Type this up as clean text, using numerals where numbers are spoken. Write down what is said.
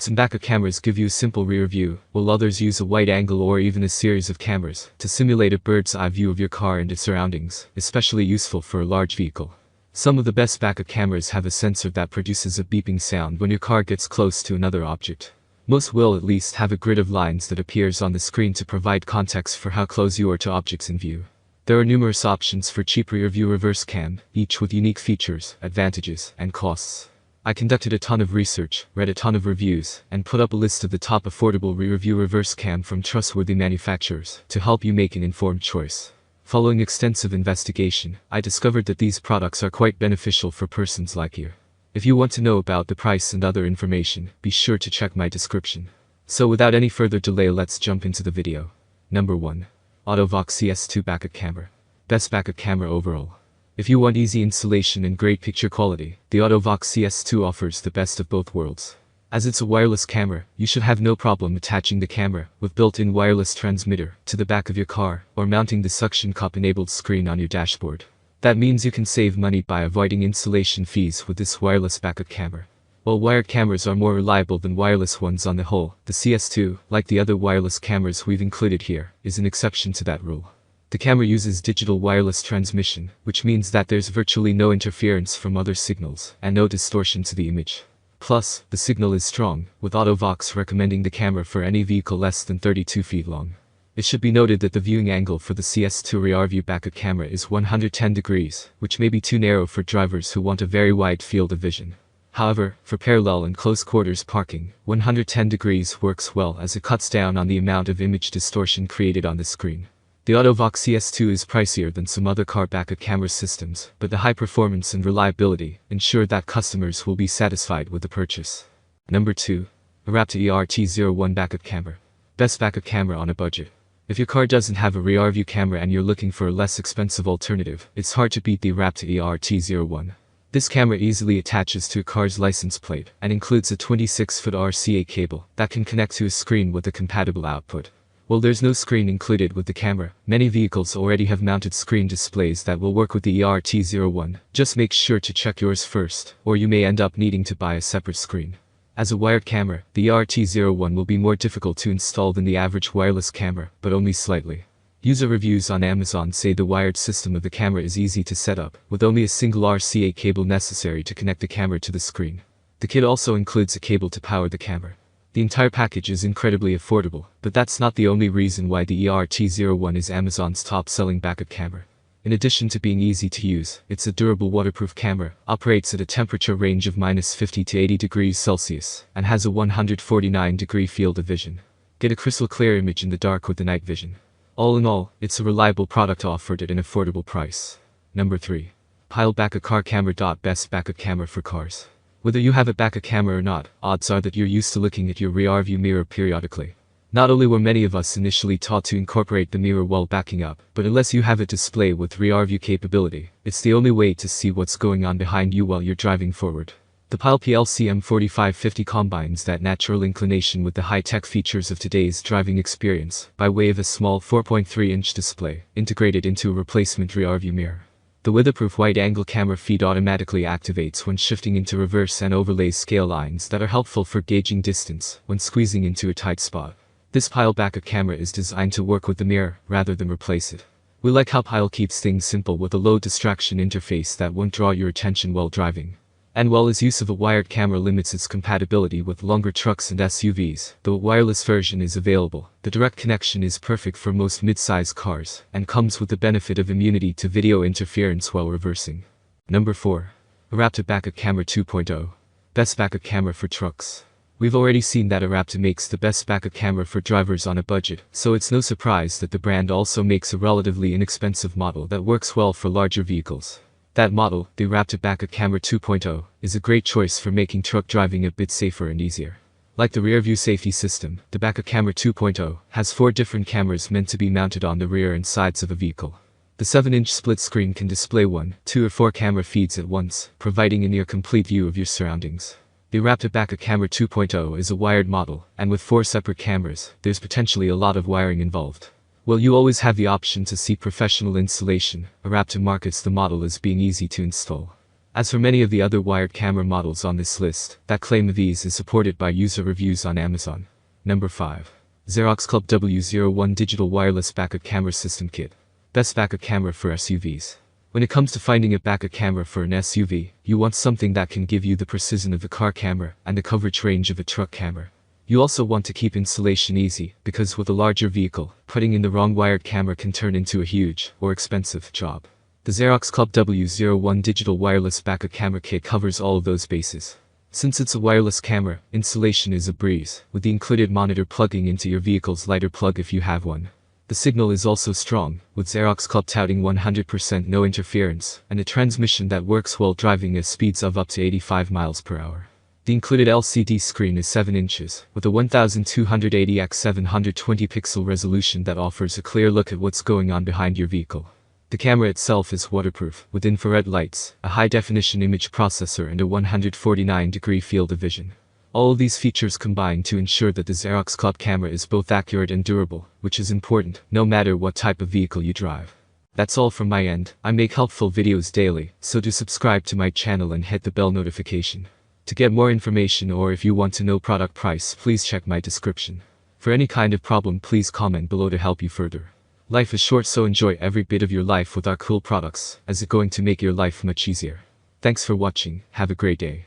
Some backup cameras give you a simple rear view, while others use a wide angle or even a series of cameras to simulate a bird's eye view of your car and its surroundings, especially useful for a large vehicle. Some of the best backup cameras have a sensor that produces a beeping sound when your car gets close to another object. Most will at least have a grid of lines that appears on the screen to provide context for how close you are to objects in view. There are numerous options for cheap rear view reverse cam, each with unique features, advantages, and costs. I conducted a ton of research, read a ton of reviews, and put up a list of the top affordable rear view reverse cam from trustworthy manufacturers to help you make an informed choice. Following extensive investigation, I discovered that these products are quite beneficial for persons like you. If you want to know about the price and other information, be sure to check my description. So without any further delay, let's jump into the video. Number 1. Auto-Vox CS2 Backup Camera. Best backup camera overall. If you want easy installation and great picture quality, the Auto-Vox CS2 offers the best of both worlds. As it's a wireless camera, you should have no problem attaching the camera, with built-in wireless transmitter, to the back of your car, or mounting the suction cup-enabled screen on your dashboard. That means you can save money by avoiding installation fees with this wireless backup camera. While wired cameras are more reliable than wireless ones on the whole, the CS2, like the other wireless cameras we've included here, is an exception to that rule. The camera uses digital wireless transmission, which means that there's virtually no interference from other signals, and no distortion to the image. Plus, the signal is strong, with Auto-Vox recommending the camera for any vehicle less than 32 feet long. It should be noted that the viewing angle for the CS2 rear view backup camera is 110 degrees, which may be too narrow for drivers who want a very wide field of vision. However, for parallel and close quarters parking, 110 degrees works well as it cuts down on the amount of image distortion created on the screen. The Auto-Vox CS2 is pricier than some other car backup camera systems, but the high performance and reliability ensure that customers will be satisfied with the purchase. Number 2. eRapta ERT01 Backup Camera. Best backup camera on a budget. If your car doesn't have a rear view camera and you're looking for a less expensive alternative, it's hard to beat the eRapta ERT01. This camera easily attaches to a car's license plate and includes a 26-foot RCA cable that can connect to a screen with a compatible output. While there's no screen included with the camera, many vehicles already have mounted screen displays that will work with the ERT01. Just make sure to check yours first, or you may end up needing to buy a separate screen. As a wired camera, the ERT01 will be more difficult to install than the average wireless camera, but only slightly. User reviews on Amazon say the wired system of the camera is easy to set up, with only a single RCA cable necessary to connect the camera to the screen. The kit also includes a cable to power the camera. The entire package is incredibly affordable, but that's not the only reason why the ERT01 is Amazon's top-selling backup camera. In addition to being easy to use, it's a durable waterproof camera, operates at a temperature range of -50 to 80 degrees Celsius, and has a 149-degree field of vision. Get a crystal clear image in the dark with the night vision. All in all, it's a reliable product offered at an affordable price. Number 3. Pyle Backup Car Camera. Best backup camera for cars. Whether you have a backup camera or not, odds are that you're used to looking at your rear view mirror periodically. Not only were many of us initially taught to incorporate the mirror while backing up, but unless you have a display with rear view capability, it's the only way to see what's going on behind you while you're driving forward. The Pyle PLCM 4550 combines that natural inclination with the high-tech features of today's driving experience by way of a small 4.3-inch display integrated into a replacement rear view mirror. The weatherproof wide-angle camera feed automatically activates when shifting into reverse and overlays scale lines that are helpful for gauging distance when squeezing into a tight spot. This Pyle backup camera is designed to work with the mirror rather than replace it. We like how Pyle keeps things simple with a low distraction interface that won't draw your attention while driving. And while its use of a wired camera limits its compatibility with longer trucks and SUVs, though a wireless version is available, the direct connection is perfect for most mid-size cars, and comes with the benefit of immunity to video interference while reversing. Number 4. eRapta Backup Camera 2.0. Best backup camera for trucks. We've already seen that eRapta makes the best backup camera for drivers on a budget, so it's no surprise that the brand also makes a relatively inexpensive model that works well for larger vehicles. That model, the eRapta Backup Camera 2.0, is a great choice for making truck driving a bit safer and easier. Like the rear view safety system, the Backup Camera 2.0 has 4 different cameras meant to be mounted on the rear and sides of a vehicle. The 7-inch split screen can display 1, 2 or 4 camera feeds at once, providing a near-complete view of your surroundings. The eRapta Backup Camera 2.0 is a wired model, and with 4 separate cameras, there's potentially a lot of wiring involved. While you always have the option to seek professional installation, eRapta markets the model as being easy to install. As for many of the other wired camera models on this list, that claim of ease is supported by user reviews on Amazon. Number 5. Zeroxclub W01 Digital Wireless Backup Camera System Kit. Best backup camera for SUVs. When it comes to finding a backup camera for an SUV, you want something that can give you the precision of a car camera and the coverage range of a truck camera. You also want to keep installation easy, because with a larger vehicle, putting in the wrong wired camera can turn into a huge, or expensive, job. The Zeroxclub W01 Digital Wireless Backup Camera Kit covers all of those bases. Since it's a wireless camera, installation is a breeze, with the included monitor plugging into your vehicle's lighter plug if you have one. The signal is also strong, with Zeroxclub touting 100% no interference, and a transmission that works while driving at speeds of up to 85 miles per hour. The included LCD screen is 7 inches, with a 1280 x 720 pixel resolution that offers a clear look at what's going on behind your vehicle. The camera itself is waterproof, with infrared lights, a high-definition image processor and a 149-degree field of vision. All of these features combine to ensure that the Zeroxclub camera is both accurate and durable, which is important, no matter what type of vehicle you drive. That's all from my end. I make helpful videos daily, so do subscribe to my channel and hit the bell notification. To get more information or if you want to know product price, please check my description. For any kind of problem, please comment below to help you further. Life is short, so enjoy every bit of your life with our cool products, as it's going to make your life much easier. Thanks for watching, have a great day.